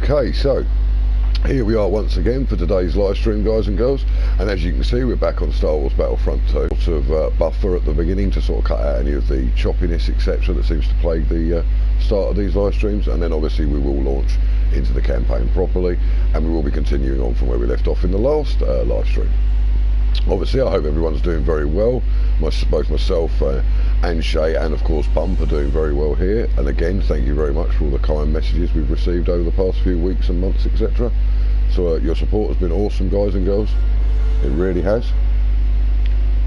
Okay, so here we are once again for today's live stream, guys and girls, and as you can see, we're back on Star Wars Battlefront 2. Sort of buffer at the beginning to sort of cut out any of the choppiness, etc., that seems to plague the start of these live streams, and then obviously we will launch into the campaign properly, and we will be continuing on from where we left off in the last live stream. Obviously, I hope everyone's doing very well. Both myself and Shay, and of course Bump, are doing very well here. And again, thank you very much for all the kind messages we've received over the past few weeks and months, etc. So your support has been awesome, guys and girls. It really has.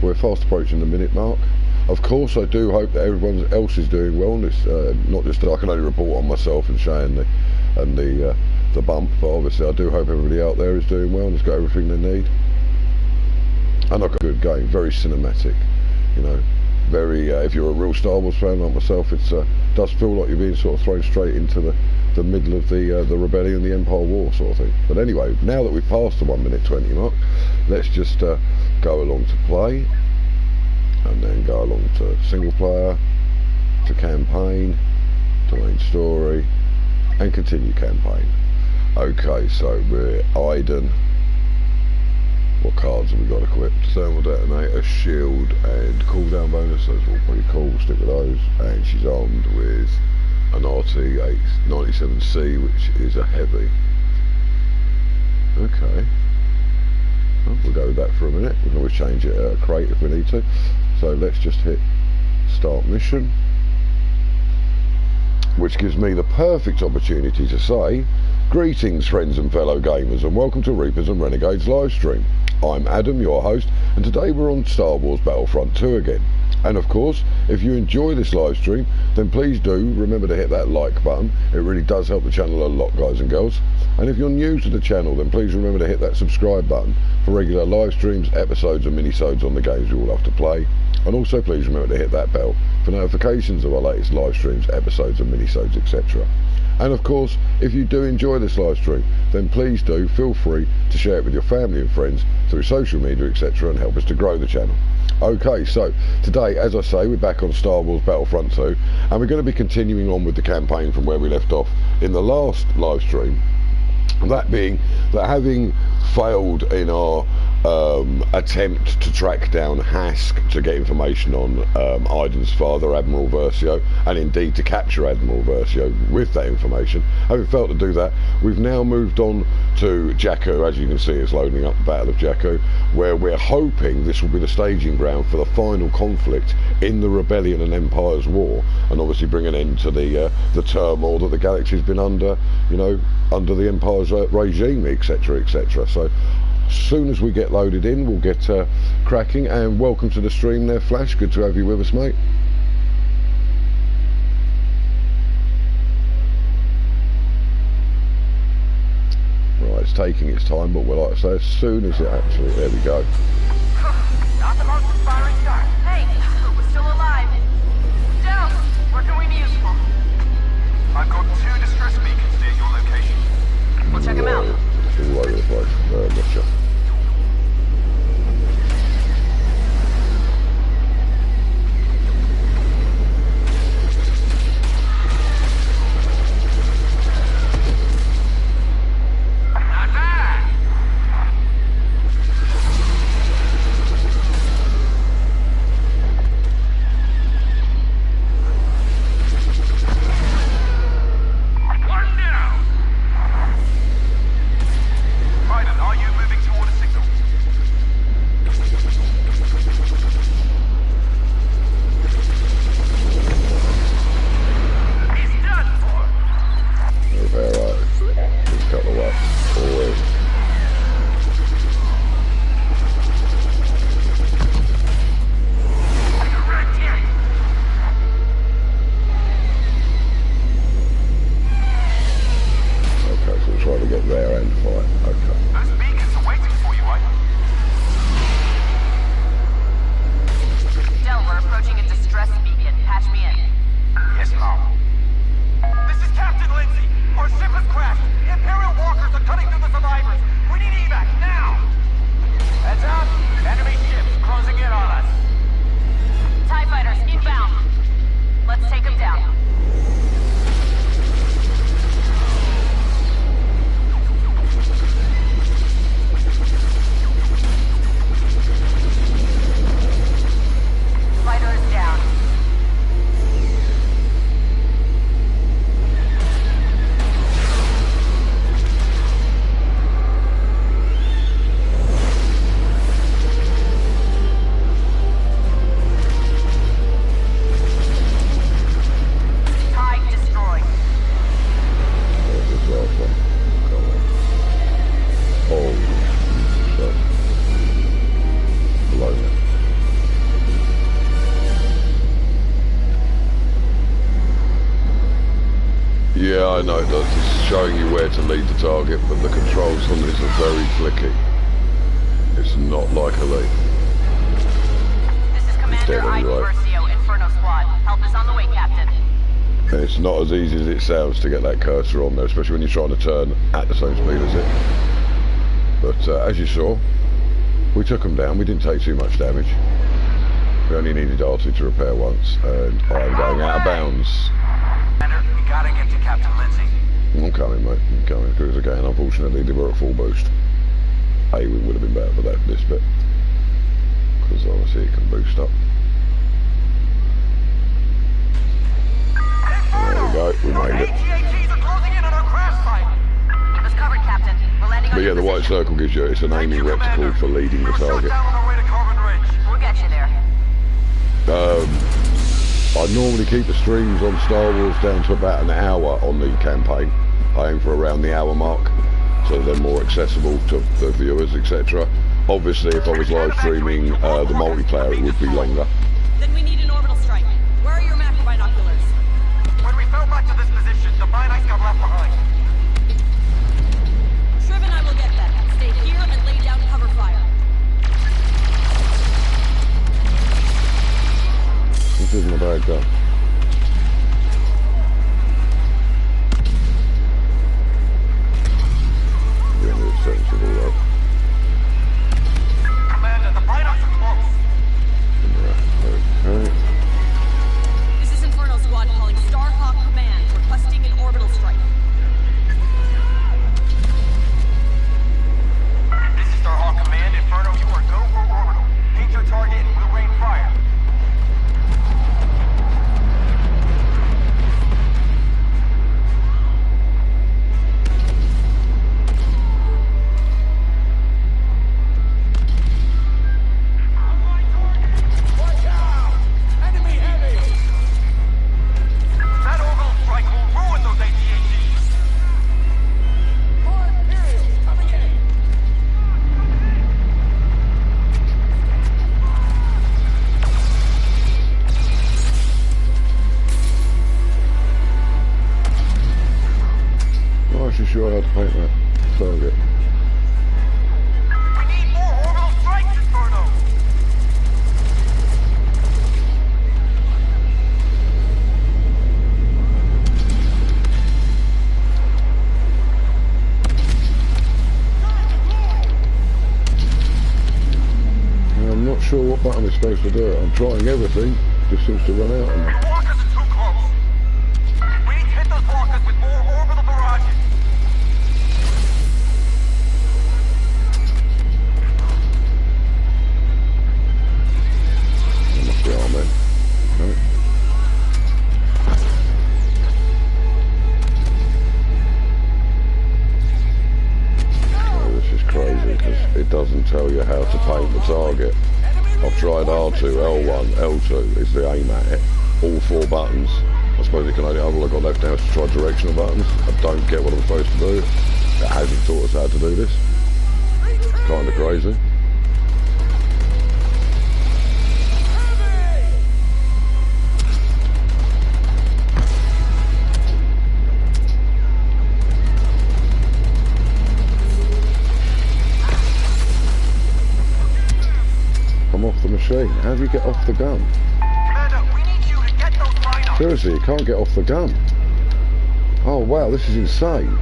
We're fast approaching the minute mark. Of course, I do hope that everyone else is doing well. And it's not just that I can only report on myself and Shay and the Bump, but obviously I do hope everybody out there is doing well and has got everything they need. And I've got a good game, very cinematic, you know, very, if you're a real Star Wars fan like myself, it does feel like you're being sort of thrown straight into the middle of the rebellion, the Empire War sort of thing. But anyway, now that we've passed the 1:20 mark, let's just go along to play, and then go along to single player, to campaign, to main story, and continue campaign. Okay, so we're Idens. What cards have we got equipped? Thermal detonator, shield, and cooldown bonus. Those are all pretty cool. We'll stick with those. And she's armed with an RT-97C, which is a heavy. Okay. Well, we'll go with that for a minute. We can always change it crate if we need to. So let's just hit start mission, which gives me the perfect opportunity to say, greetings friends and fellow gamers, and welcome to Reapers and Renegades livestream. I'm Adam, your host, and today we're on Star Wars Battlefront 2 again. And of course, if you enjoy this live stream, then please do remember to hit that like button. It really does help the channel a lot, guys and girls. And if you're new to the channel, then please remember to hit that subscribe button for regular live streams, episodes and mini-sodes on the games we all love to play. And also please remember to hit that bell for notifications of our latest live streams, episodes and mini-sodes, etc. And of course, if you do enjoy this live stream, then please do feel free to share it with your family and friends through social media, etc., and help us to grow the channel. Okay, so today, as I say, we're back on Star Wars Battlefront 2, and we're going to be continuing on with the campaign from where we left off in the last live stream. That being that, having failed in our attempt to track down Hask to get information on Idens' father, Admiral Versio, and indeed to capture Admiral Versio with that information, having failed to do that, we've now moved on to Jakku. As you can see, it's loading up the Battle of Jakku, where we're hoping this will be the staging ground for the final conflict in the Rebellion and Empire's War, and obviously bring an end to the turmoil that the galaxy's been under, you know, under the Empire's regime, etc., etc. So as soon as we get loaded in, we'll get cracking. And welcome to the stream there, Flash. Good to have you with us, mate. Right, it's taking its time, but we'll, like I say, as soon as it actually, there we go. Not the most inspiring start. Hey, but we're still alive. Down. Where can we be useful? I've got 2 distress beacons near your location. We'll check them out. All over the place. Gotcha. Yeah, I know it does. It's showing you where to lead the target, but the controls on this are very clicky. It's not like a lead. This is Commander Idens Versio, Inferno Squad. Help is on the way, Captain. And it's not as easy as it sounds to get that cursor on there, especially when you're trying to turn at the same speed as it. But as you saw, we took them down. We didn't take too much damage. We only needed R2 to repair once, and I'm going out of bounds. Commander, we gotta get to Captain Lindsay. I'm coming, mate. I'm coming. Because again, unfortunately, they were at full boost. A would have been better for this bit, because obviously it can boost up. There we go. We made it. AT-ATs are closing in on our crash site. Keep us covered, Captain. We're landing on But yeah, the white circle gives you, it's an aiming reticle for leading the target. Down on our way to Carbon Ridge. We'll get you there. I normally keep the streams on Star Wars down to about an hour on the campaign. I aim for around the hour mark, so they're more accessible to the viewers, etc. Obviously, if I was live streaming the multiplayer, it would be longer. Then we need an orbital strike. Where are your macro binoculars? When we fell back to this position, the mine ice got left behind. Shriv and I will get them. Stay here and lay down cover fire. This isn't a bad gun. Sensible, Commander, the binocs are close. Okay. This is Inferno Squad calling Starhawk Command, requesting an orbital strike. This is Starhawk Command. Inferno, you are go for orbital. Paint your target and we'll rain fire. Sure how to paint that target. We need more orbital strikes, Inferno! I'm not sure what button is supposed to do it. I'm trying everything, just seems to run out on me. Blockers are too close. We need to hit those blockers with more orbital barrages. It doesn't tell you how to paint the target. I've tried R2, L1, L2 is the aim at it. All 4 buttons. I suppose it can only, all I've got left now is to try directional buttons. I don't get what I'm supposed to do. It hasn't taught us how to do this. Kind of crazy. Off the machine. How do you get off the gun? Commander, we need you to get those binocs. Seriously, you can't get off the gun. Oh wow, this is insane.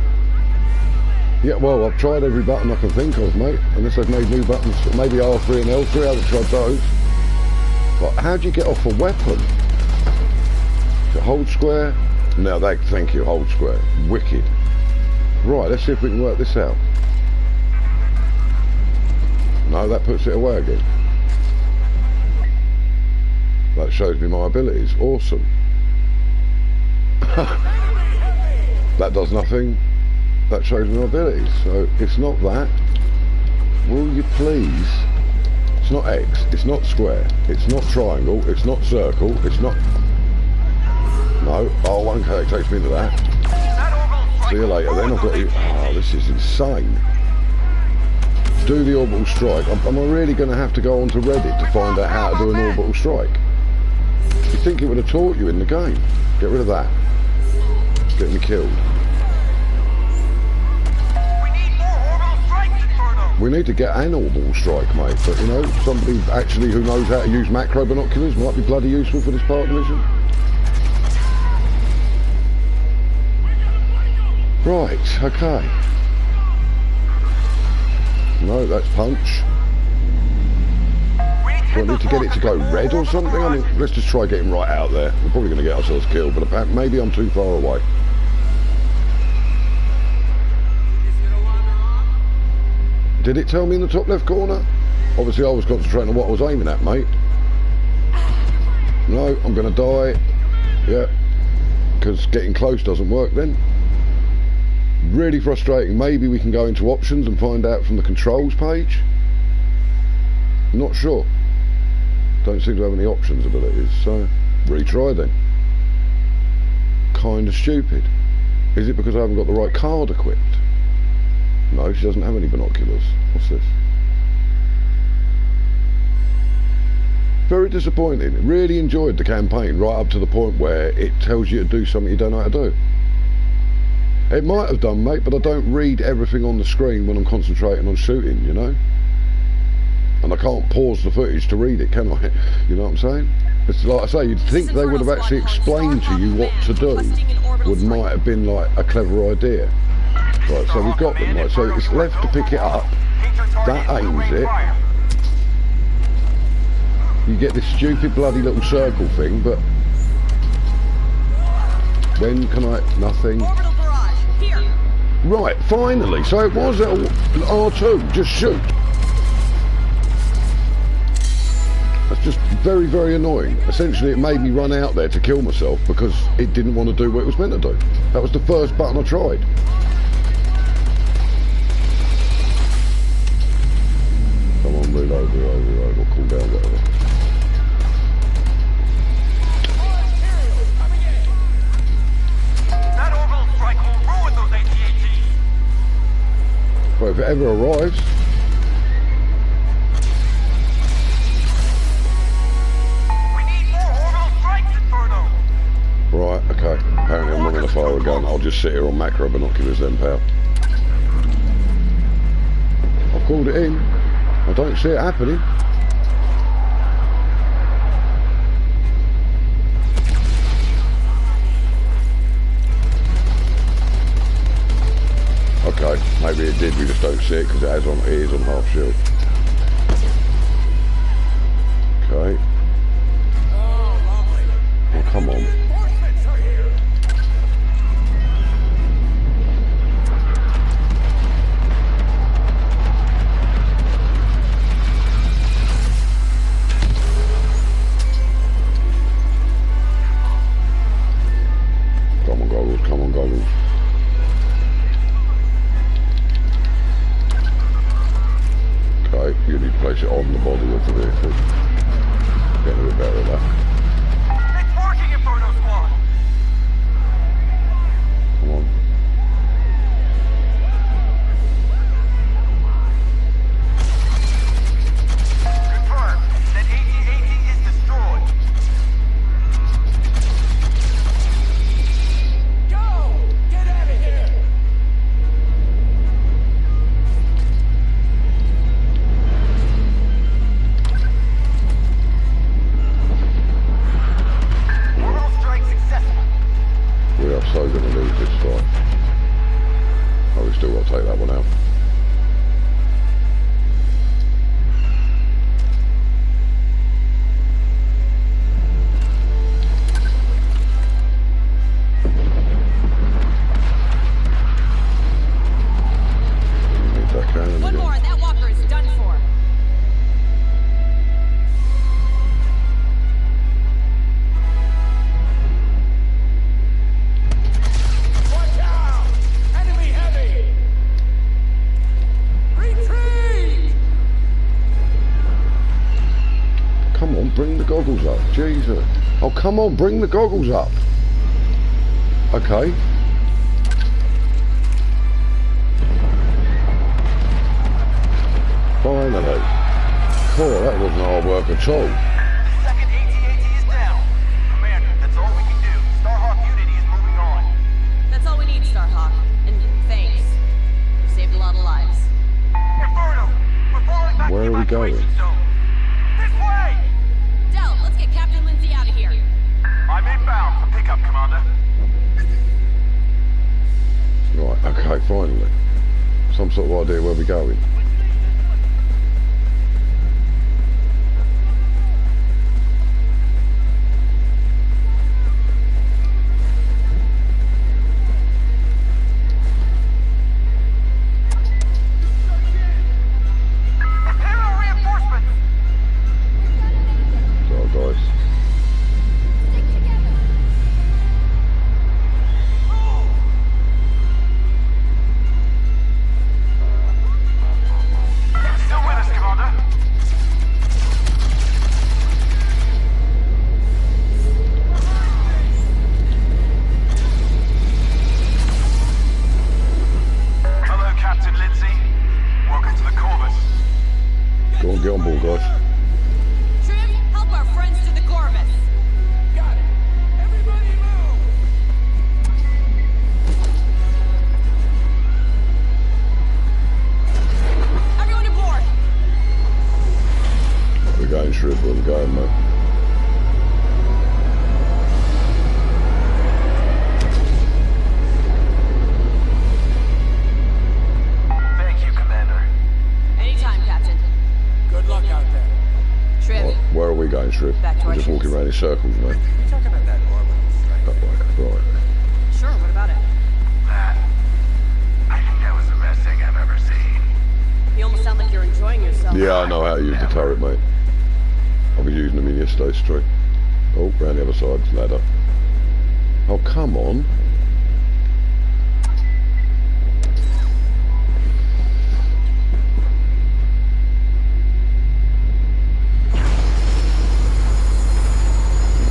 Yeah, well, I've tried every button I can think of, mate. Unless they've made new buttons, maybe R3 and L3, I haven't tried those. But how do you get off a weapon? So hold square. No, thank you, hold square. Wicked. Right, let's see if we can work this out. No, that puts it away again. That shows me my abilities. Awesome. That does nothing. That shows me my abilities. So it's not that. Will you please? It's not X. It's not square. It's not triangle. It's not circle. It's not. No. Oh, okay. It takes me to that. See you later. Then I've got you. Oh, this is insane. Do the orbital strike. Am I really going to have to go onto Reddit to find out how to do an orbital strike? You'd think it would have taught you in the game. Get rid of that. getting me killed. We need more orbital strikes, Inferno! We need to get an orbital strike, mate. But, you know, somebody actually who knows how to use macro binoculars might be bloody useful for this part of the mission. Right, okay. No, that's punch. Do I need to get it to go red or something? I mean, let's just try getting right out there. We're probably going to get ourselves killed, but maybe I'm too far away. Did it tell me in the top left corner? Obviously I was concentrating on what I was aiming at, mate. No, I'm going to die. Yeah, because getting close doesn't work then. Really frustrating. Maybe we can go into options and find out from the controls page. Not sure. Don't seem to have any options abilities, so retry then. Kind of stupid. Is it because I haven't got the right card equipped? No, she doesn't have any binoculars. What's this? Very disappointing. Really enjoyed the campaign right up to the point where it tells you to do something you don't know how to do. It might have done, mate, but I don't read everything on the screen when I'm concentrating on shooting, you know? And I can't pause the footage to read it, can I? You know what I'm saying? It's like I say, you'd think they would have actually explained to you what to do. Might have been like a clever idea. Right, so we've got them, right, so it's left to pick it up. That aims it. You get this stupid bloody little circle thing, but when can I... nothing. Right, finally, so it was R2, just shoot. That's just very, very annoying. Essentially, it made me run out there to kill myself because it didn't want to do what it was meant to do. That was the first button I tried. Come on, reload, or cool down, whatever. That orbital strike will ruin those AT-ATs! Well, if it ever arrives. Right, okay. Apparently I'm not going to fire a gun. I'll just sit here on macro binoculars then, pal. I've called it in. I don't see it happening. Okay, maybe it did, we just don't see it because it is on half shield. Okay. Oh, come on. Come on, goggles. Okay, you need to place it on the body of the vehicle. Getting a bit better at that. It's working, Inferno Squad! Come on. Confirmed. That AT-AT is destroyed. Get out of here! Orbital strike successful. We are so going to lose this fight. Oh, we still got to take that one out. One more and that walker is done for. Watch out! Enemy heavy! Retreat! Come on, bring the goggles up. Jesus. Oh, come on, bring the goggles up. Okay. Finally. Cool, that wasn't hard work at all. Second AT-AT is down. Commander, that's all we can do. Starhawk Unity is moving on. That's going? This way! Del, let's get Captain Lindsay out of here. I'm inbound for pickup, Commander. Right, okay, finally. Some sort of idea where we're going. Imperial reinforcements! So, guys. Still with us, Commander. Hello, Captain Lindsay. Welcome to the Corvus. Go on, get on board, guys. Trim, help our friends to the Corvus. Got it. Everybody move! Everyone aboard. We're going, Shrib, where we're going, mate. Thank you, Commander. Anytime, Captain. Good luck out there. Trim, Right, where are we going, Shrib? Back to We're our just walking ships. around in circles, mate. We talking about that orbital strike? That way, right. sure, what about it? I think that was the best thing I've ever seen. You almost sound like you're enjoying yourself. Yeah, I know how to use the turret, mate. I've been using them in yesterday's stream. Oh, round the other side, ladder. Oh, come on.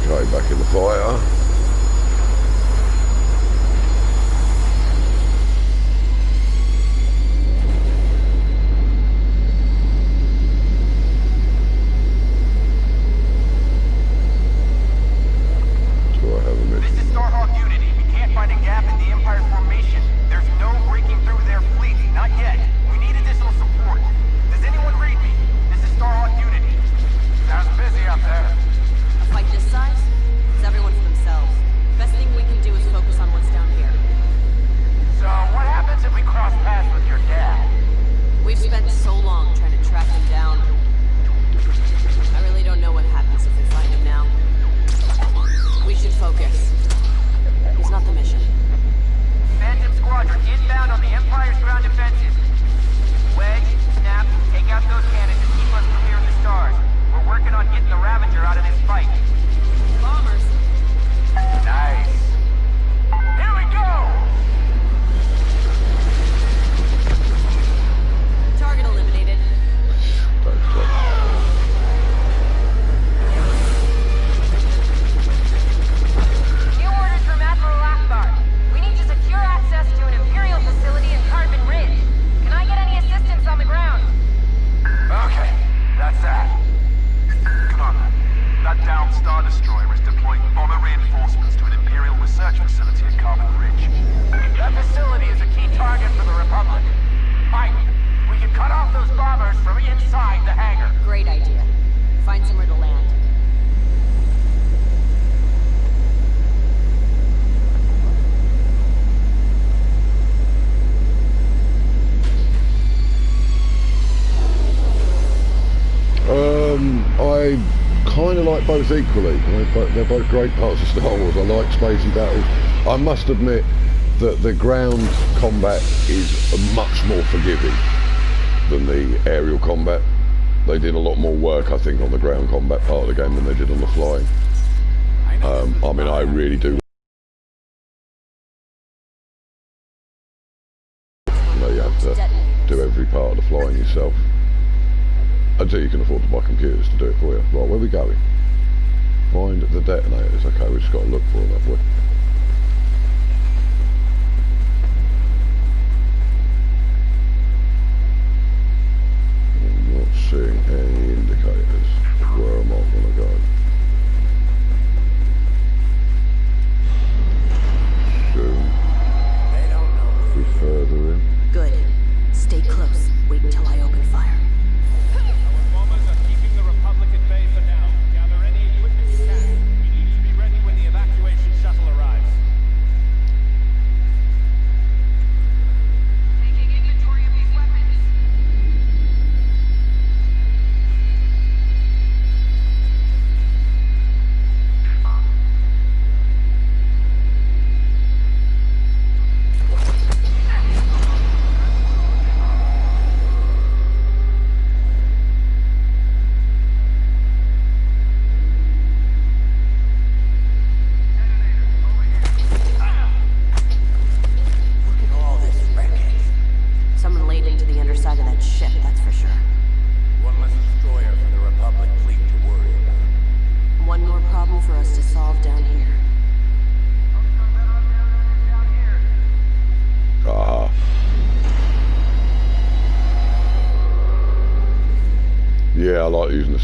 Okay, back in the fire. Do I have a mission? This is Starhawk Unity. We can't find a gap in the Empire formation. There's no breaking through their fleet. Not yet. We need additional support. Does anyone read me? This is Starhawk Unity. Sounds busy up there. A fight this size? It's everyone for themselves. Best thing we can do is focus on what's down here. So, what happens if we cross paths with your dad? We've spent so long trying to track him down. I really don't know what happens if we find him now. We should focus. He's not the mission. Phantom Squadron inbound on the Empire's ground defenses. Wedge, snap, take out those cannons and keep us clear of the stars. We're working on getting the Ravager out of this fight. Bombers. Nice. Here we go! Target eliminated. Don't stop. New orders from Admiral Versio. We need to secure access to an Imperial facility in Carbon Ridge. Can I get any assistance on the ground? Okay, that's that. Commander, that downed Star Destroyer is deploying bomber reinforcements to an Imperial research facility at Carbon Ridge. That facility is a key target for the Republic. Mike, we can cut off those bombers from inside the hangar. Great idea. Find somewhere to land. I kind of like both equally. They're both great parts of Star Wars. I like spacey battles. I must admit that the ground combat is much more forgiving than the aerial combat. They did a lot more work, I think, on the ground combat part of the game than they did on the flying. I mean, I really do. You know, you have to do every part of the flying yourself. Until you can afford to buy computers to do it for you. Right, where are we going? Find the detonators. Okay, we've just got to look for them, have we? I'm not seeing any indicators of where I might want to go. Soon. Be further in. Good. Stay close. Wait until I open fire.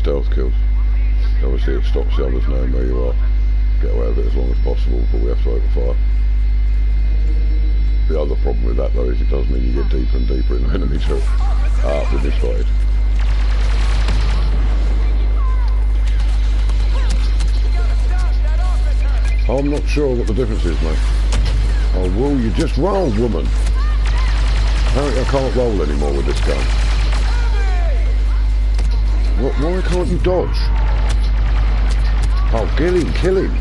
stealth kills. Obviously it stops the others knowing where you are. Get away with it as long as possible before we have to open fire. The other problem with that though is it does mean you get deeper and deeper in the enemy too. We've been spotted. I'm not sure what the difference is, mate. Oh, will you just roll, woman? Apparently I can't roll anymore with this gun. Why can't you dodge? Oh, kill him, kill him.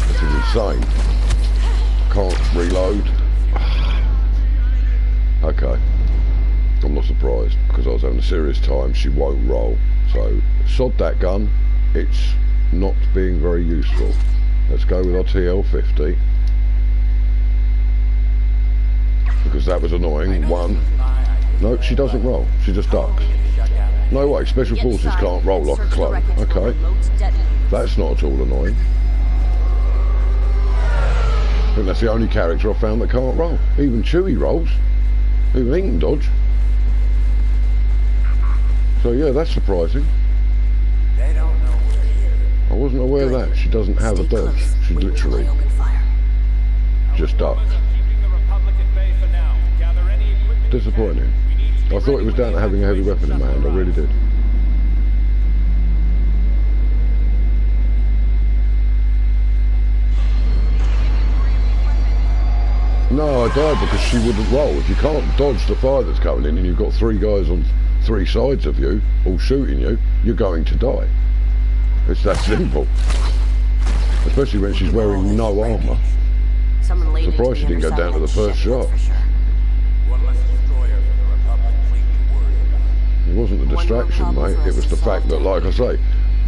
This is insane. Can't reload. Okay. I'm not surprised, because I was having a serious time. She won't roll. So, sod that gun. It's not being very useful. Let's go with our TL50. Because that was annoying. One. No, she doesn't roll. She just ducks. No way, special forces can't roll like a clone. Okay. That's not at all annoying. I think that's the only character I've found that can't roll. Even Chewie rolls. Even he can dodge. So yeah, that's surprising. I wasn't aware of that. She doesn't have a dodge. She literally just ducks. Disappointing. I thought it was down to having a heavy weapon in my hand. I really did. No, I died because she wouldn't roll. If you can't dodge the fire that's coming in and you've got three guys on three sides of you all shooting you, you're going to die. It's that simple. Especially when she's wearing no armour. Surprised she didn't go down to the first shot. It wasn't the distraction, mate. It was the fact that, like I say,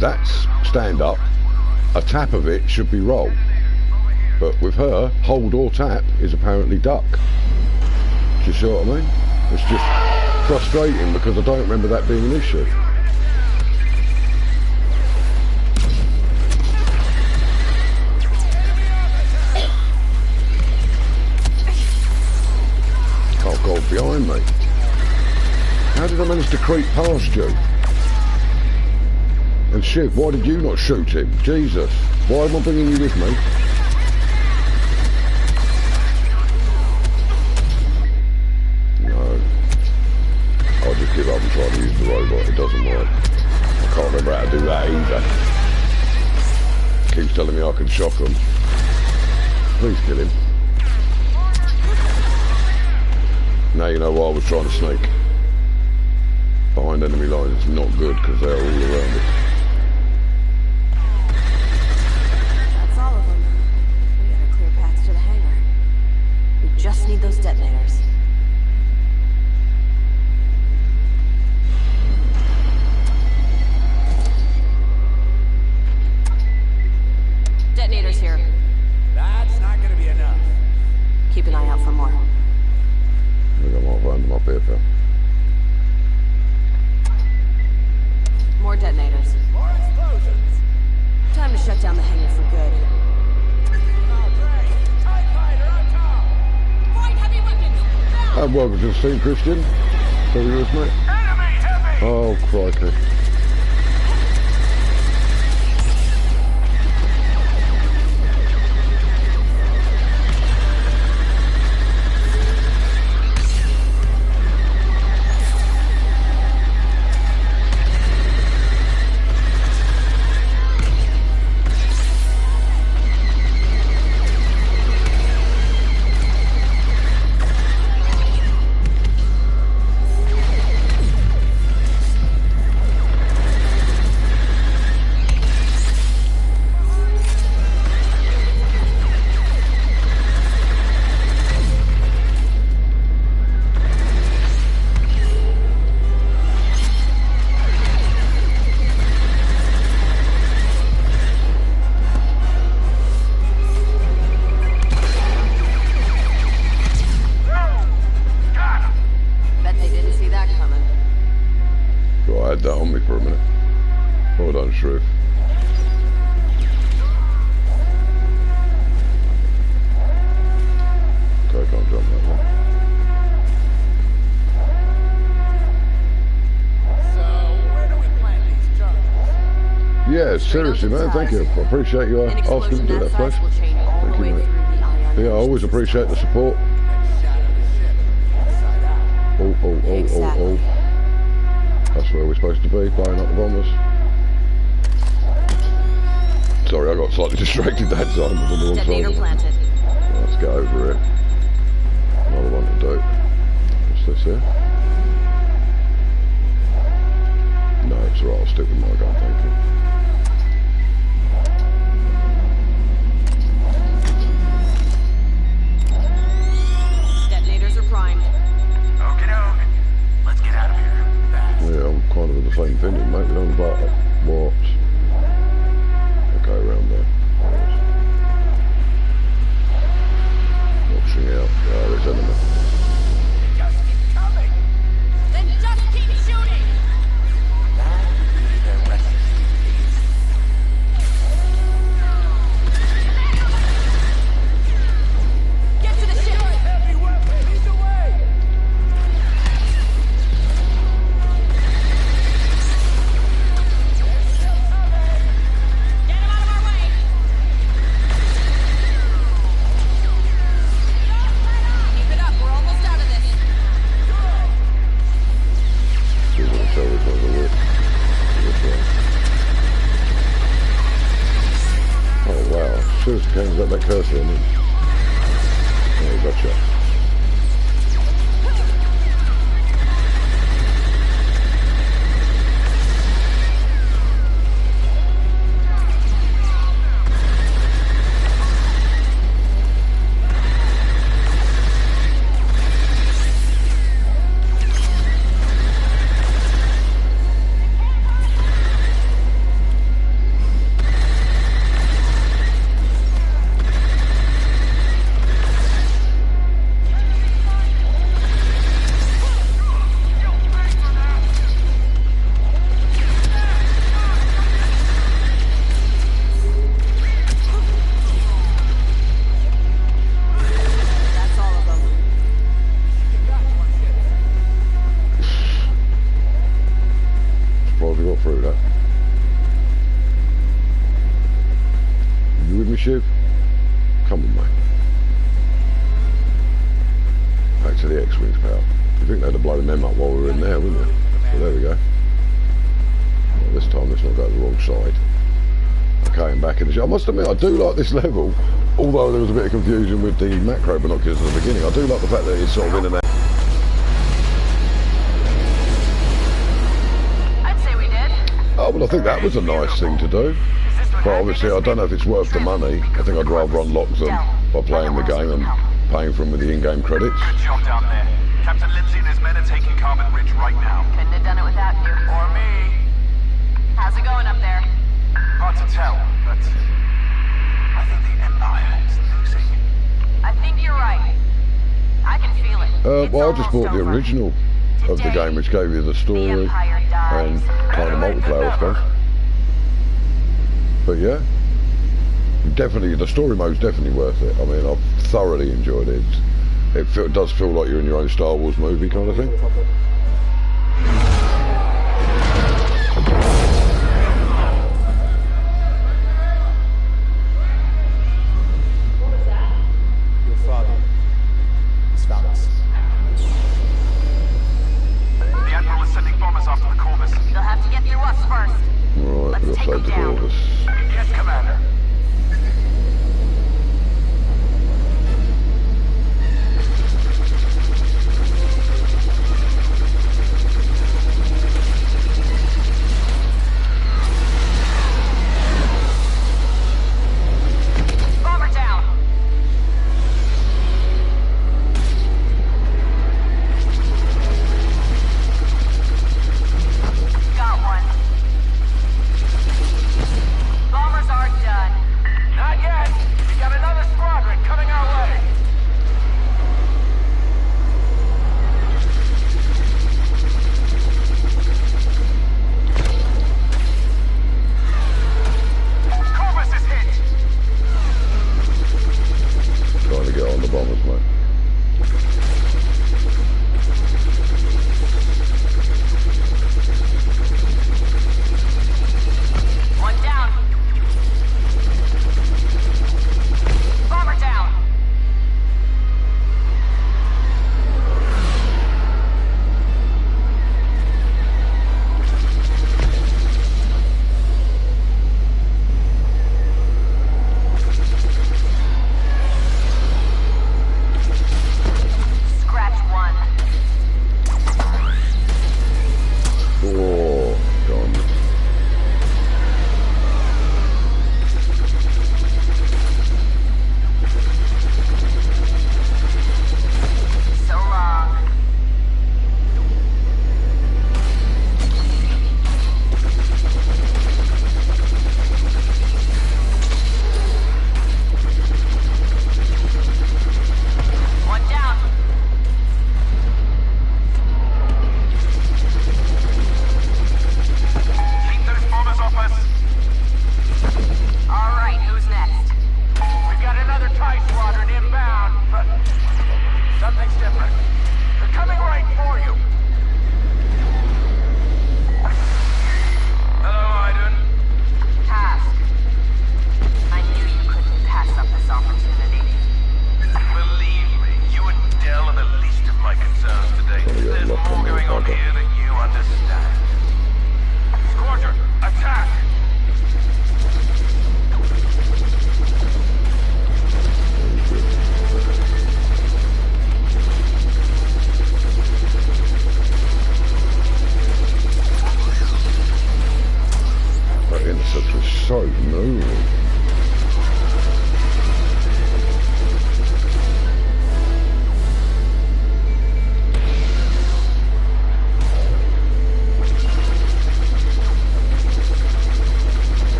that's stand up. A tap of it should be roll. But with her, hold or tap is apparently duck. Do you see what I mean? It's just frustrating because I don't remember that being an issue. Oh God, behind me. How did I manage to creep past you? And shit, why did you not shoot him? Jesus, why am I bringing you with me? No. I'll just give up and try to use the robot, it doesn't work. I can't remember how to do that either. Keeps telling me I can shock him. Please kill him. Now you know why I was trying to sneak. Behind enemy lines it's not good because they're all around us. That's all of them. We got a clear path to the hangar. We just need those detonators. Detonators here. That's not gonna be enough. Keep an eye out for more. I think I might find them up here, pal. More detonators. More explosions. Time to shut down the hangar for good. And welcome to the scene, Christian. So you with me? Enemy heavy! Oh, crikey. Yeah, seriously, man. Thank you. I appreciate you asking me to do that, please. Thank you, mate. Yeah, I always appreciate the support. Oh. That's where we're supposed to be, blowing up the bombers. Sorry, I got slightly distracted that time. I was on the wrong side. Planted. Let's get over here. Another one to do. What's this here? No, it's alright, I'll stick with my gun, thank you. Detonators are primed. Okey-doke. Let's get out of here. Yeah, I'm kind of in the same opinion, mate. We don't about what? Okay, around there. Watching out. Oh, there's enemy. Just keep coming. Then just keep shooting! That is their recipe. Get to the ship! Heavy weapon, he's away. Get him out of our way! Keep it up, we're almost out of this. We're going to tell which one's a whip. Which one? Oh wow, as soon as Kane's got that cursor on him. Oh, gotcha. That's all of them. Surprised we got through that. You with me, Shiv? Come on, mate. Back to the X-Wings, pal. You think they'd have blown them up while we were in there, wouldn't you? So there we go. Well, this time let's not go to the wrong side. Okay, I'm back in the ship. I must admit, I do like this level, although there was a bit of confusion with the macro binoculars at the beginning. I do like the fact that it's sort of in and out. I'd say we did. Oh, well, I think that was a nice thing to do. But obviously, I don't know if it's worth the money. I think I'd rather unlock them by playing the game and paying for them with the in-game credits. Good job down there. Captain Lindsay and his men are taking Carbon Ridge right now. Couldn't have done it without you. Or me. How's it going up there? Hard to tell, but I think the Empire is losing. I think you're right. I can feel it. Well, I just bought the original of the game, which gave you the story and kind of multiplayer, I suppose. But yeah, definitely, the story mode's definitely worth it. I mean, I've thoroughly enjoyed it. It does feel like you're in your own Star Wars movie kind of thing. Your father has found us. The Admiral is sending bombers after the Corvus. You'll have to get through us first. Right, we've got to save the Corvus. Yes, Commander.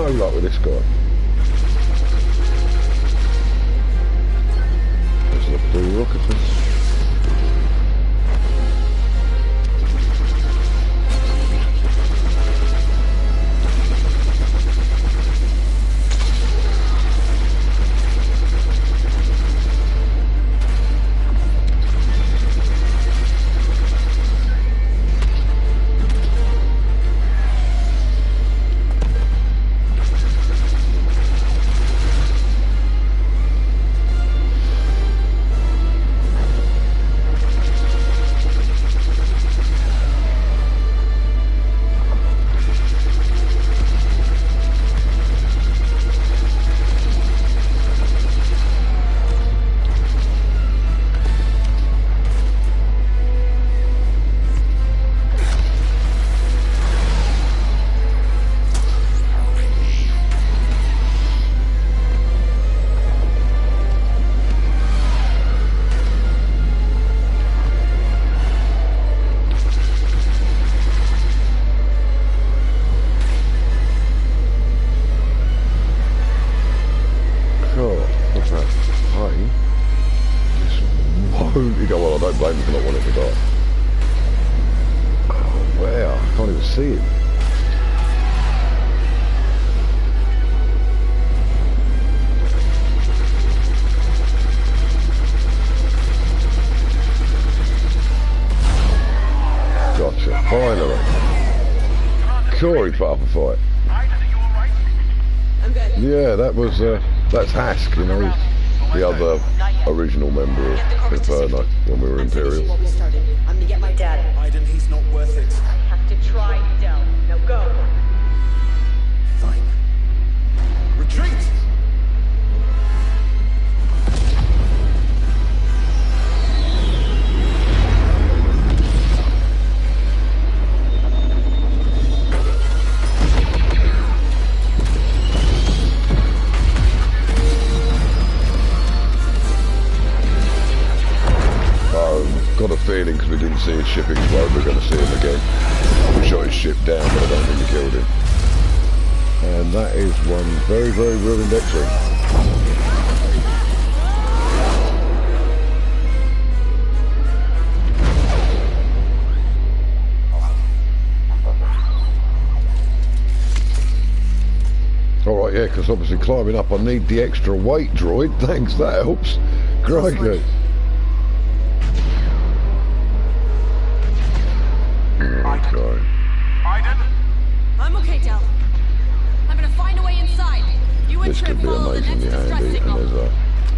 no luck with this guy. Let's look at the rockets. Well, I don't blame him for not wanting to die. Oh, wow, I can't even see him. Gotcha, finally. Sure, he put up a fight. Yeah, that was, that's Hask, you know, the other original member of Inferno when we were Imperial. I'm gonna get my dad. Iden, he's not worth it. I have to try, Del. Now go. Fine. Retreat! Got a feeling because we didn't see his ship explode, we're going to see him again. We shot his ship down, but I don't think we killed him. And that is one very, very ruined X-Wing. Alright, yeah, because obviously climbing up I need the extra weight droid. Thanks, that helps. Crikey. Okay. Iden? I'm okay, Del. I'm gonna find a way inside. You and This Trip could be follow the next amazingly distress handy, and signal. there's a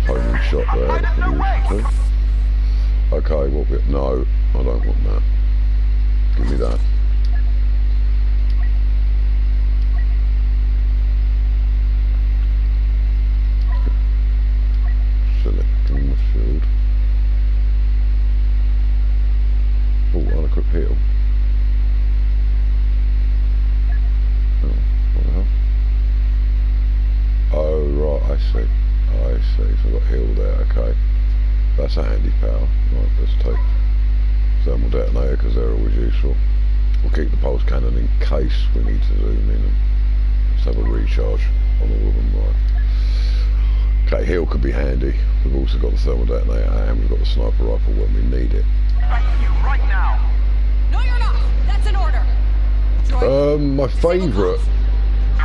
homing shot there. Iden, no way! Okay, what bit? No, I don't want that. Give me that. Selecting the field. Oh, unequipped heel. Oh, what the hell? Oh, right, I see. I see. So I've got heel there, okay. That's a handy power. Right, let's take thermal detonator because they're always useful. We'll keep the pulse cannon in case we need to zoom in and let's have a recharge on all of them, right. Okay, heel could be handy. We've also got the thermal detonator and we've got the sniper rifle when we need it. Thank you right now. No, you're not. That's an order. Droid, My favourite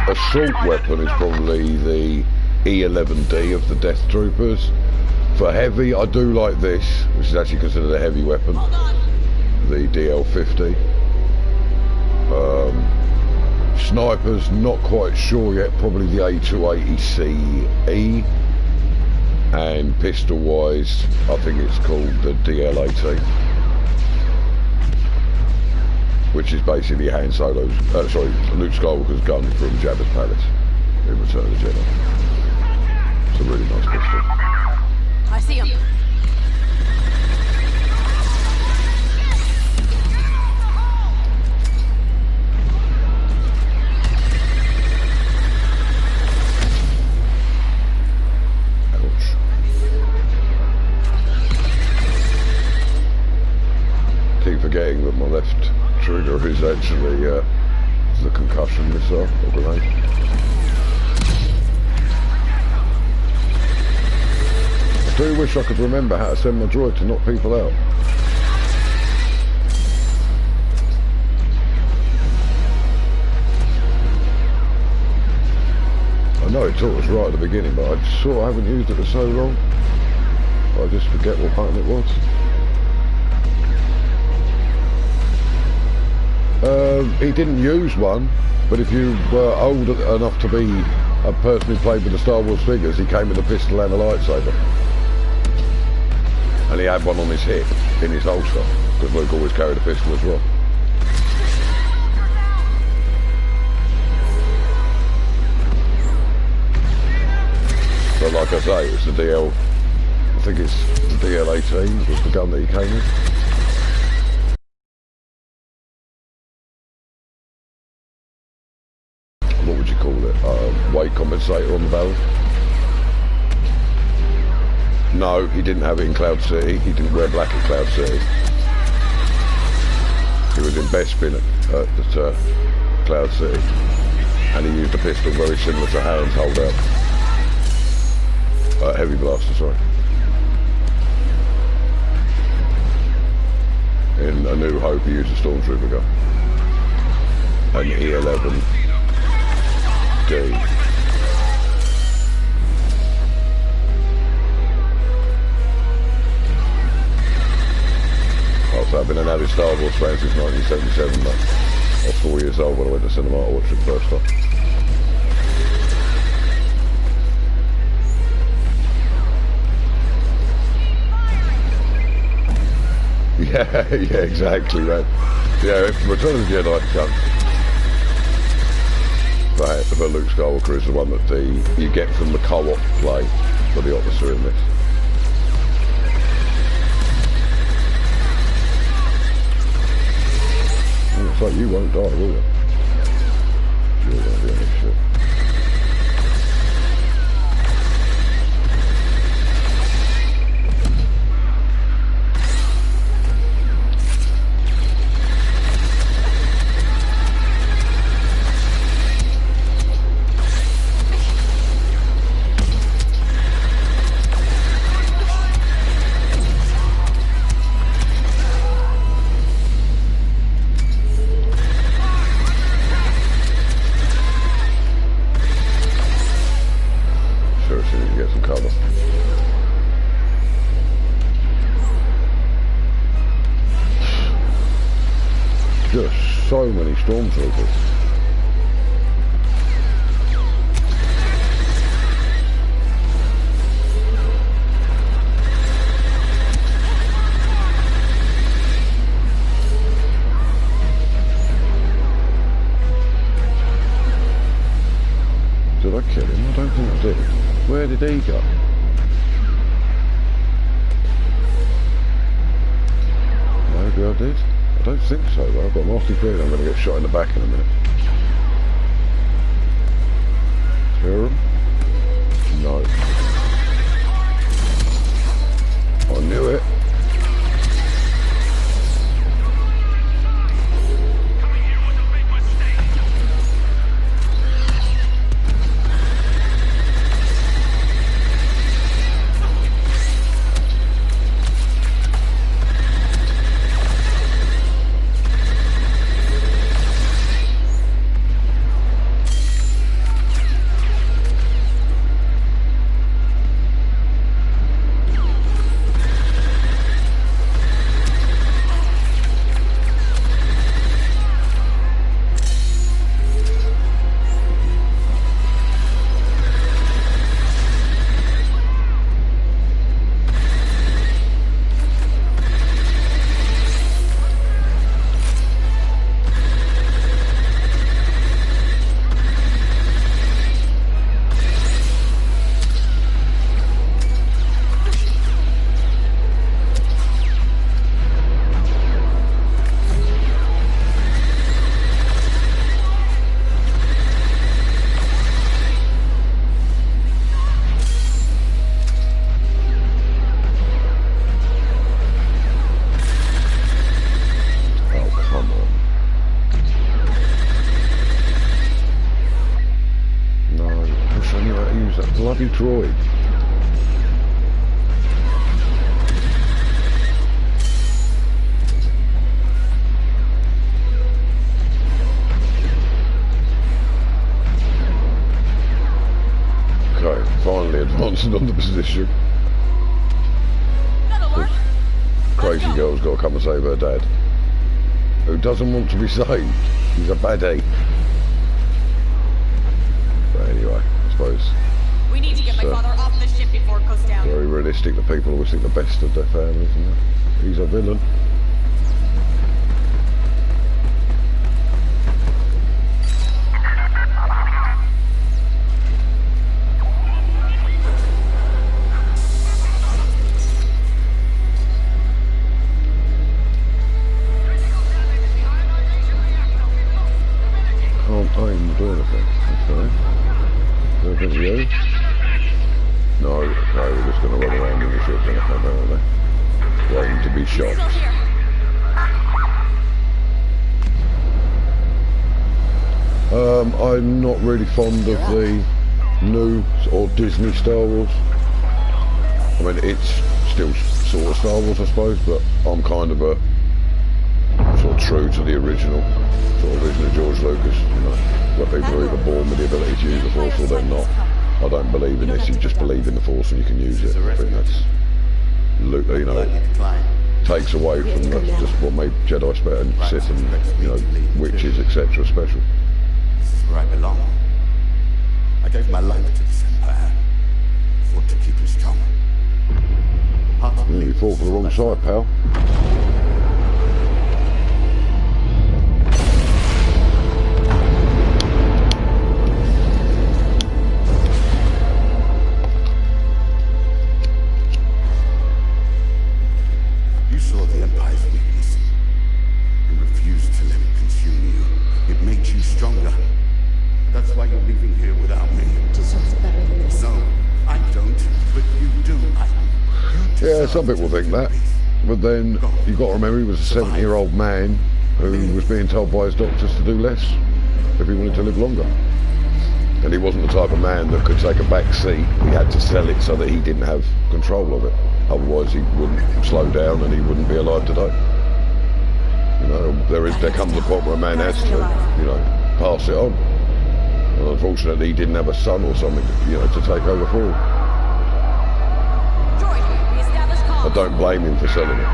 assault weapon is probably the E11D of the Death Troopers. For heavy, I do like this, which is actually considered a heavy weapon. hold on. The DL50. Snipers, not quite sure yet, probably the A280CE. And pistol wise, I think it's called the DL18. Which is basically Han Solo's, Luke Skywalker's gun from Jabba's palace in Return of the Jedi. It's a really nice pistol. I see him. Ouch. Keep forgetting that my left trigger is actually the concussion missile or grenade. do wish I could remember how to send my droid to knock people out. I know it taught us right at the beginning, but I sort of haven't used it for so long. I just forget what button it was. He didn't use one, but if you were old enough to be a person who played with the Star Wars figures, he came with a pistol and a lightsaber. And he had one on his hip, in his holster, because Luke always carried a pistol as well. But like I say, it's the DL, I think it's the DL-18 was the gun that he came with. What would you call it? Weight compensator on the barrel? No, he didn't have it in Cloud City. He didn't wear black in Cloud City. He was in Bespin at Cloud City. And he used a pistol very similar to Harren's holdout. Heavy blaster, sorry. In A New Hope, he used a Stormtrooper gun. An E11D. So I've been an avid Star Wars fan since 1977, but I was 4 years old when I went to cinema to watch it the first time. Yeah, exactly, man. Yeah, if Return of the Jedi comes, but Luke Skywalker is the one that you get from the co-op play for the officer in this. It's like you won't die, will you? You're gonna be on this shit. So many stormtroopers. Did I kill him? I don't think I did. Where did he go? Maybe I did. I don't think so though. I've got a nasty feeling I'm going to get shot in the back in a minute. Hear him? No. I knew it. Bloody droid. bouncing on the position. That'll work. Crazy girl's got to come and save her dad, who doesn't want to be saved. He's a baddie. But anyway, I suppose We need to get my father off the ship before it goes down. very realistic that people always think the best of their families, isn't it? He's a villain. Can't aim or do anything. Okay. Anything to you? No, okay, we're just going to run around in the ship then, aren't we? Waiting to be shot. Still here. I'm not really fond of the new or Disney Star Wars. I mean, it's still sort of Star Wars, I suppose, but I'm kind of a sort of true to the original sort of vision of George Lucas, you know, where people are either born with the ability to use the Force or they're not. I don't believe in this. You just believe in the Force and you can use it. I think that's, you know, takes away from just what made Jedi and Sith and, you know, witches, etc. special. This is where I belong. I gave my life to this empire. Fought to keep it strong. You fought for the wrong side, pal. You saw the Empire's weakness. You refused to let it consume you. It made you stronger. That's why you're leaving here without me. Deserves better than this. No, I don't, but you do. Yeah, some people think that, but then you've got to remember he was a 70-year-old man who was being told by his doctors to do less if he wanted to live longer. And he wasn't the type of man that could take a back seat. He had to sell it so that he didn't have control of it. Otherwise he wouldn't slow down and he wouldn't be alive today. You know, there comes a point where a man has to, you know, pass it on. And unfortunately he didn't have a son or something, you know, to take over for him. I don't blame him for selling it.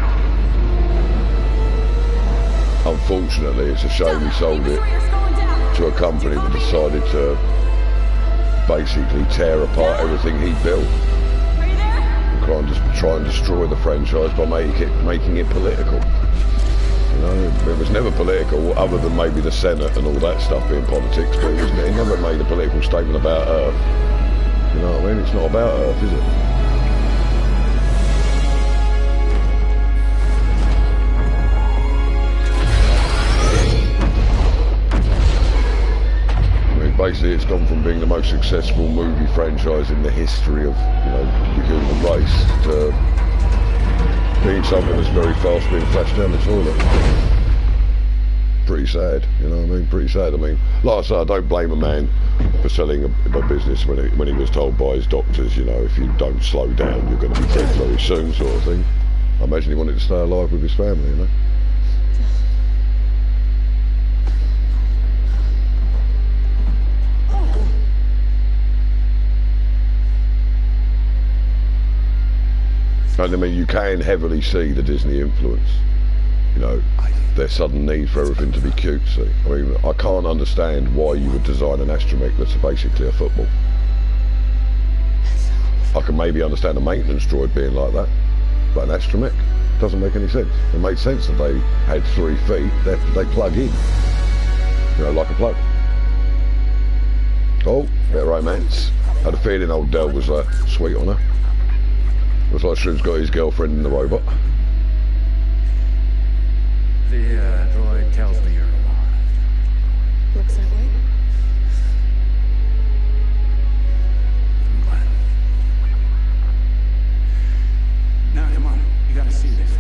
Unfortunately, it's a shame he sold it to a company that decided to basically tear apart everything he built and try and destroy the franchise by making it political. You know, it was never political, other than maybe the Senate and all that stuff being politics, but it never made a political statement about Earth. You know what I mean? It's not about Earth, is it? Basically, it's gone from being the most successful movie franchise in the history of, you know, the human race to being something that's very fast being flashed down the toilet. Pretty sad, you know what I mean? Pretty sad. I mean, like I say, I don't blame a man for selling a business when he was told by his doctors, you know, if you don't slow down, you're going to be dead very soon, sort of thing. I imagine he wanted to stay alive with his family, you know? And I mean, you can heavily see the Disney influence, you know, their sudden need for everything to be cutesy. I mean, I can't understand why you would design an astromech that's basically a football. I can maybe understand a maintenance droid being like that, but an astromech doesn't make any sense. It made sense that they had 3 feet, they plug in, you know, like a plug. Oh, bit of romance. I had a feeling old Del was sweet on her. Looks like Shrim's got his girlfriend in the robot. The droid tells me you're alive. Looks that way. I'm glad. Now, come on. You gotta see this.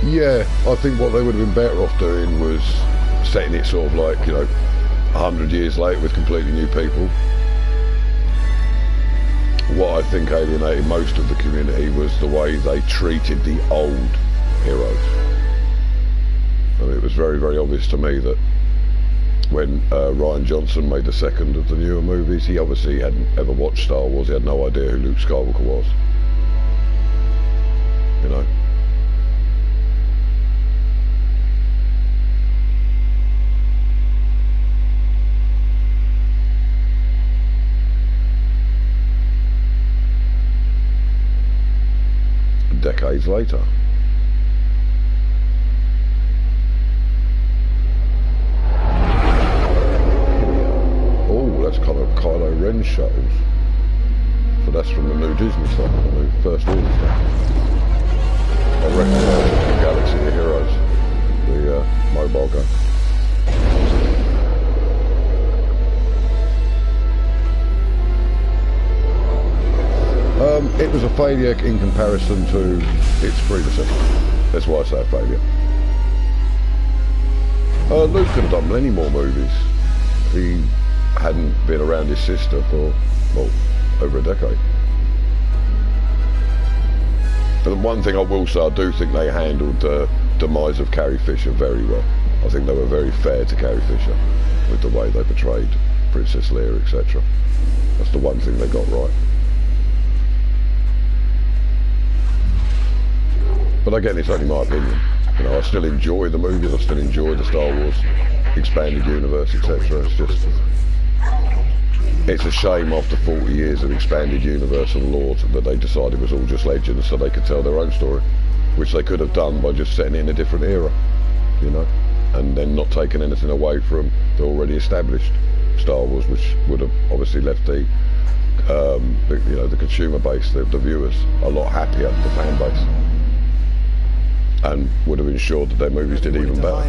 Yeah, I think what they would have been better off doing was setting it sort of like, you know, 100 years later with completely new people. What I think alienated most of the community was the way they treated the old heroes. I mean, it was very, very obvious to me that when Rian Johnson made the second of the newer movies, he obviously hadn't ever watched Star Wars. He had no idea who Luke Skywalker was. You know? Decades later. Oh, that's kind of Kylo Ren shuttles. So that's from the new Disney stuff, the new First Order stuff. I recognise it from Galaxy of Heroes, the mobile gun. It was a failure in comparison to its predecessor. That's why I say a failure. Luke could have done many more movies. He hadn't been around his sister for, well, over a decade. And one thing I will say, I do think they handled the demise of Carrie Fisher very well. I think they were very fair to Carrie Fisher with the way they portrayed Princess Leia, etc. That's the one thing they got right. But again, it's only my opinion. You know, I still enjoy the movies, I still enjoy the Star Wars expanded universe, etc. It's just, it's a shame after 40 years of expanded universe and lore that they decided it was all just legends so they could tell their own story, which they could have done by just setting it in a different era, you know, and then not taking anything away from the already established Star Wars, which would have obviously left the you know, the consumer base, the viewers, a lot happier, the fan base. And would have ensured that their movies did even better.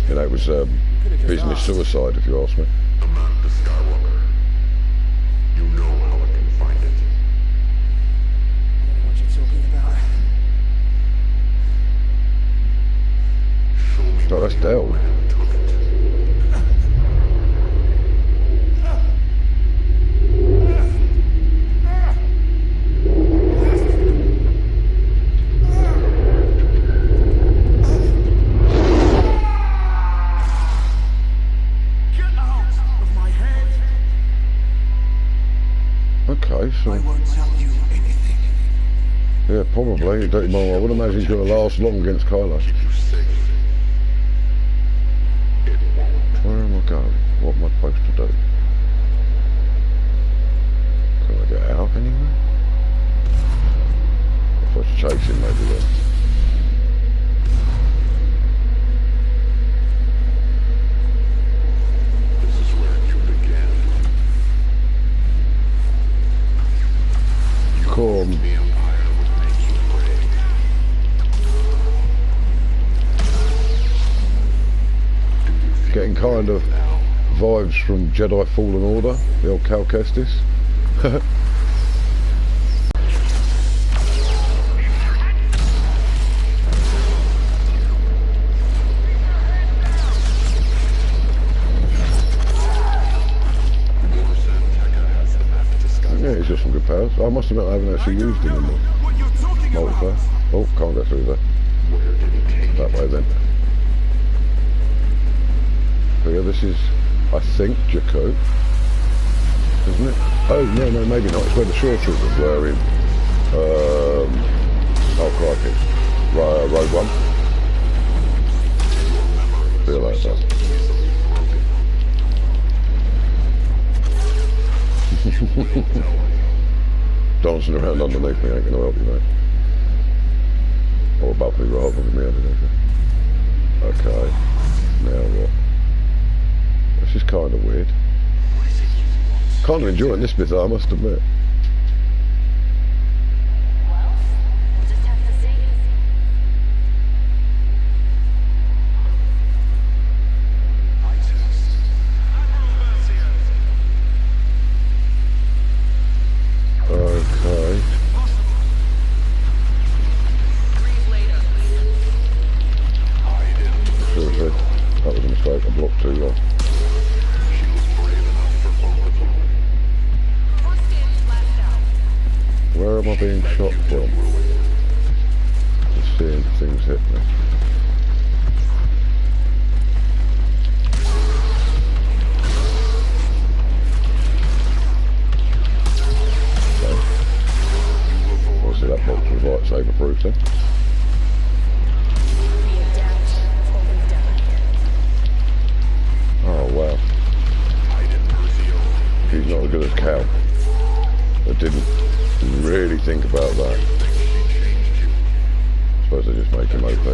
You know, it was business suicide, if you ask me. Amanda Skywalker. You know how I can find it. What you talking about? Show me So that's Del. where you took it. Okay, so... I won't tell you anything. Yeah, probably. Dirty Mom, I would imagine he's going to last long against Kylo. Keep you safe. It won't. Where am I going? What am I supposed to do? Can I get out anywhere? I'm supposed to chase him maybe then. This is where you began. Come. The Empire would make you brave. Do you feel Getting kind of now? vibes from Jedi Fallen Order, the old Cal Kestis. Yeah, he's got some good powers. I must admit I haven't actually used him in the multiplayer. Oh, can't go through there. That way then. So yeah, this is, I think, Jakku, isn't it? Oh, no, maybe not. It's where the shore troopers were in, oh crikey, Rogue One. Feel like that. Dancing around underneath me ain't going to help you, mate. Or above me rather than me underneath me. Okay, now what? This is kind of weird. Kind of enjoying this bit though, I must admit. Well, we'll just have to see. Okay. Seriously, that was a mistake. I blocked too long. She was brave enough for both of them. First in, last out. Where am I being shot from? Just seeing things hit me. cow. I didn't really think about that. I suppose I just make him OP.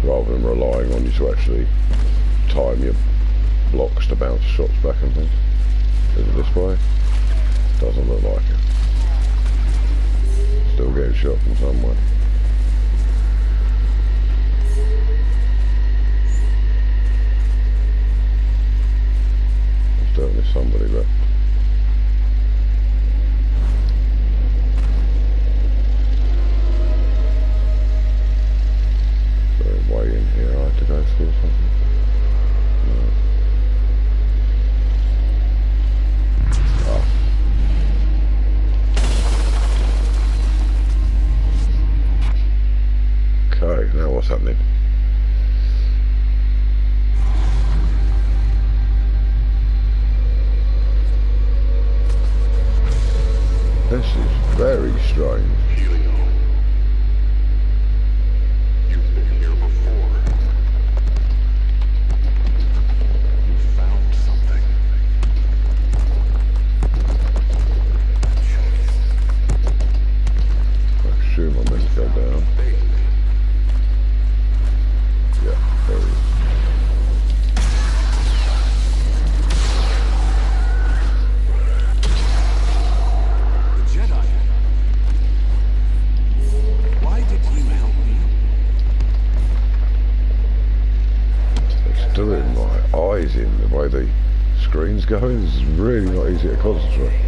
Rather than relying on you to actually time your blocks to bounce shots back and things. Is it this way? Doesn't look like it. Still getting shot from somewhere. There's definitely somebody left. Is there a way in here I have to go through or something? No. Okay, now what's happening? This is very strange. You've been here before. You found something. I assume I'm meant to go down. Yeah, there it is. The Jedi. Why did you help me? It's doing my eyes in the way the screen's going. This is really not easy to concentrate.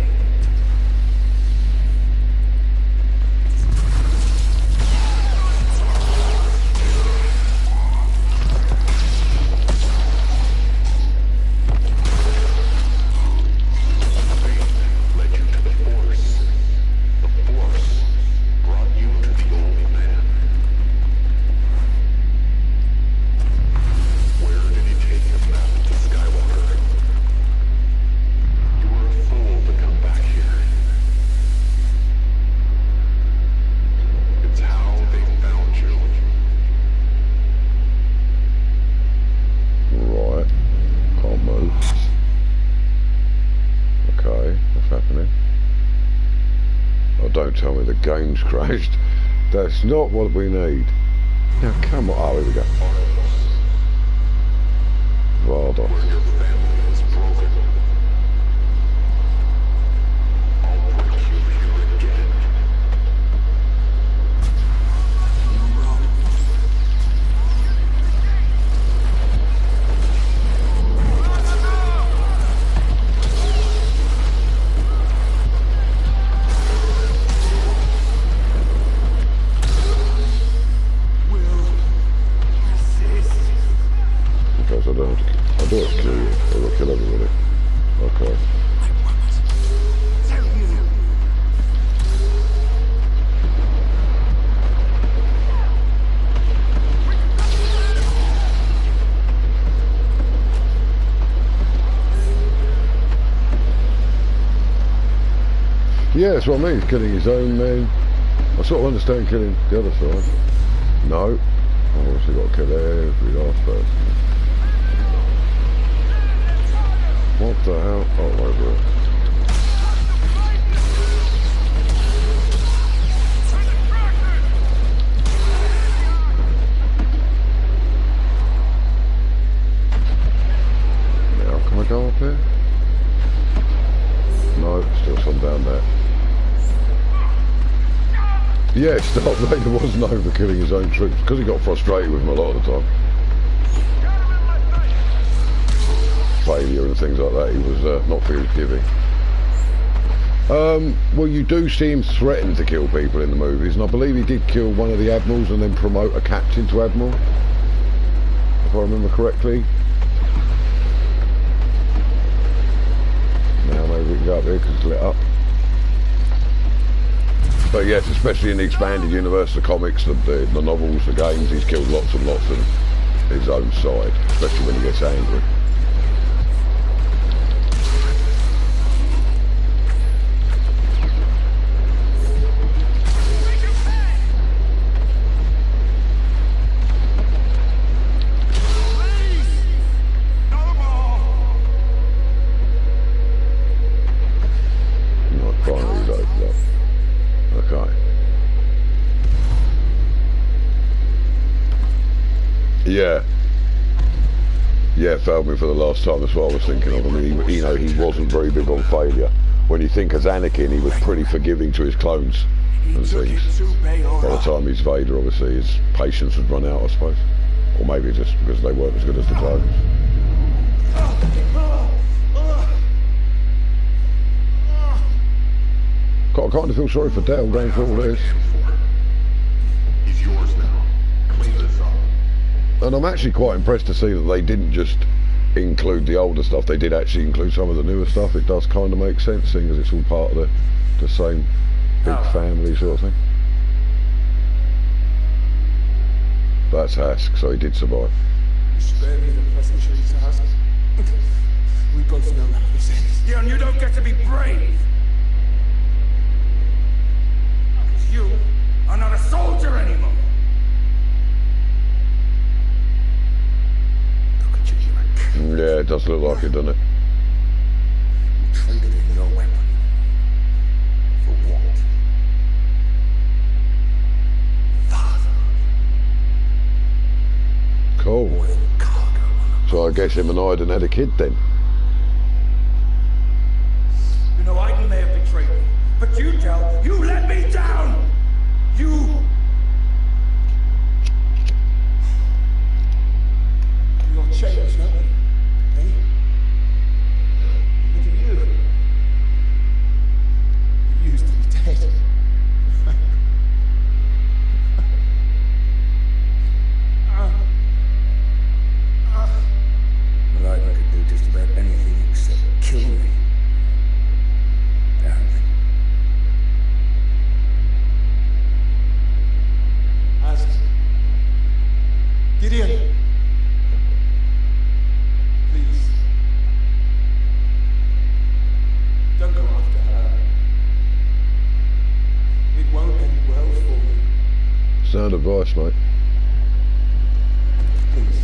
Tell me the game's crashed. That's not what we need. Now come on. Oh, here we go. Vardos. Your family is broken. I'll break you here again. You're wrong. I don't kill you. I will kill everybody. Okay. Yeah, that's what I mean. He's killing his own men. I sort of understand killing the other side. No. I've obviously got to kill every last person. What the hell? Oh, over it. Now, can I go up here? No, still some down there. Yeah, Darth Vader wasn't overkilling his own troops because he got frustrated with them a lot of the time. Failure and things like that, he was not forgiving. Well, you do see him threaten to kill people in the movies, and I believe he did kill one of the admirals and then promote a captain to admiral, if I remember correctly. Now maybe we can go up here because it's lit up. But yes, especially in the expanded universe, the comics, the novels, the games, he's killed lots and lots of his own side, especially when he gets angry. Yeah. Yeah, failed me for the last time. That's what I was thinking of. I mean, he wasn't very big on failure. When you think as Anakin, he was pretty forgiving to his clones and things. By the time he's Vader, obviously, his patience had run out, I suppose. Or maybe just because they weren't as good as the clones. I kind of feel sorry for Dale going through all this. He's yours now. Clean this up. And I'm actually quite impressed to see that they didn't just include the older stuff, they did actually include some of the newer stuff. It does kind of make sense, seeing as it's all part of the same big family sort of thing. That's Hask, so he did survive. You spare me the pleasantries, Hask. We both know how this ends. Yeah, and you don't get to be brave. Because you are not a soldier anymore. Look at you, you're a kid. Yeah, it does look like it, doesn't it? You traded in your weapon. For what? Father. Cool. Oil cargo. So I guess him and Iden had a kid then. You know, Iden may have betrayed me, but you, Del, you let me down! You... You're changed, aren't you? Eh? Look at you. You used to be dead. Well, I could do just about anything except kill me. Apparently. Hask. Gideon. Please. Don't go after her. It won't end well for you. Sound advice, mate. Please.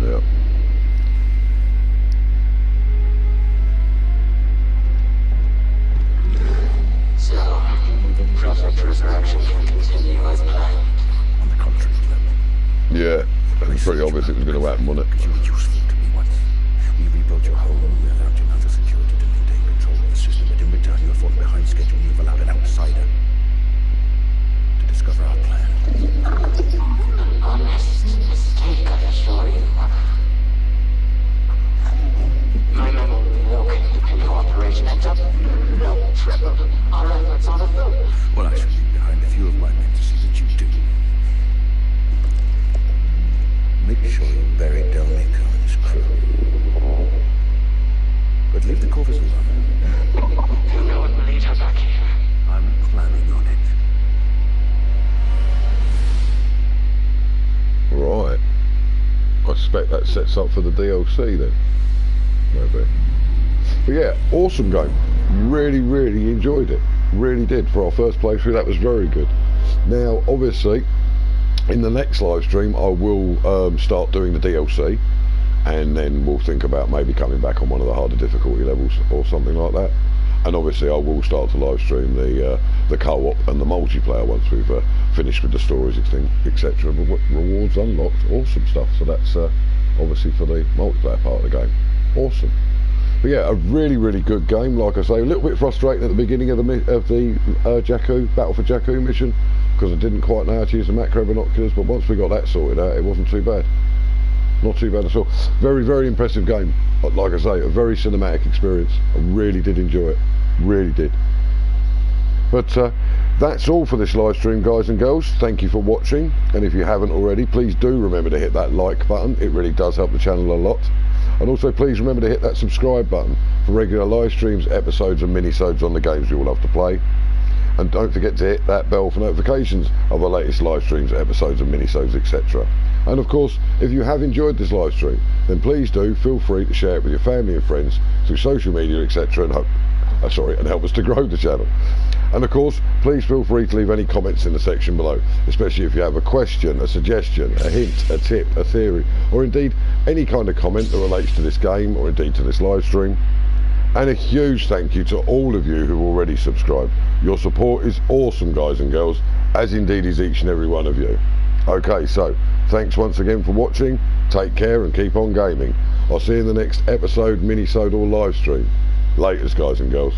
Yeah. So, Project Resurrection can continue as planned. On the contract level. Yeah. It was pretty obvious it was going to happen, wasn't it? You were useful to me once. We rebuilt your home, we allowed you another security to maintain control of the system, but in return you have fallen behind schedule and you've allowed an outsider to discover our plan. An honest mistake, I assure you. My memo located your operation and no trouble. Our efforts on a film. Well, I shall leave behind a few of my men to see that you do. Make sure you bury Delmico and his crew. But leave the Corvus alone. You know what will lead her back here. I'm planning on it. Right. I suspect that sets up for the DLC then. Maybe. But yeah, awesome game. Really, really enjoyed it. Really did. For our first playthrough, that was very good. Now, obviously, in the next live stream, I will start doing the DLC, and then we'll think about maybe coming back on one of the harder difficulty levels or something like that. And obviously, I will start to live stream the co-op and the multiplayer once we've finished with the stories, etc. Rewards unlocked, awesome stuff. So that's obviously for the multiplayer part of the game. Awesome. But yeah, a really, really good game. Like I say, a little bit frustrating at the beginning of the Jakku, Battle for Jakku mission, because I didn't quite know how to use the macro binoculars, but once we got that sorted out, it wasn't too bad. Not too bad at all. Very, very impressive game. Like I say, a very cinematic experience. I really did enjoy it. Really did. But that's all for this live stream, guys and girls. Thank you for watching, and if you haven't already, please do remember to hit that like button. It really does help the channel a lot. And also please remember to hit that subscribe button for regular live streams, episodes and mini-sodes on the games we will love to play. And don't forget to hit that bell for notifications of the latest live streams, episodes and mini-sodes, etc. And of course, if you have enjoyed this live stream, then please do feel free to share it with your family and friends through social media, etc. and help us to grow the channel. And of course, please feel free to leave any comments in the section below, especially if you have a question, a suggestion, a hint, a tip, a theory, or indeed any kind of comment that relates to this game or indeed to this live stream. And a huge thank you to all of you who've already subscribed. Your support is awesome, guys and girls, as indeed is each and every one of you. Okay, so thanks once again for watching. Take care and keep on gaming. I'll see you in the next episode, minisode or live stream. Laters, guys and girls.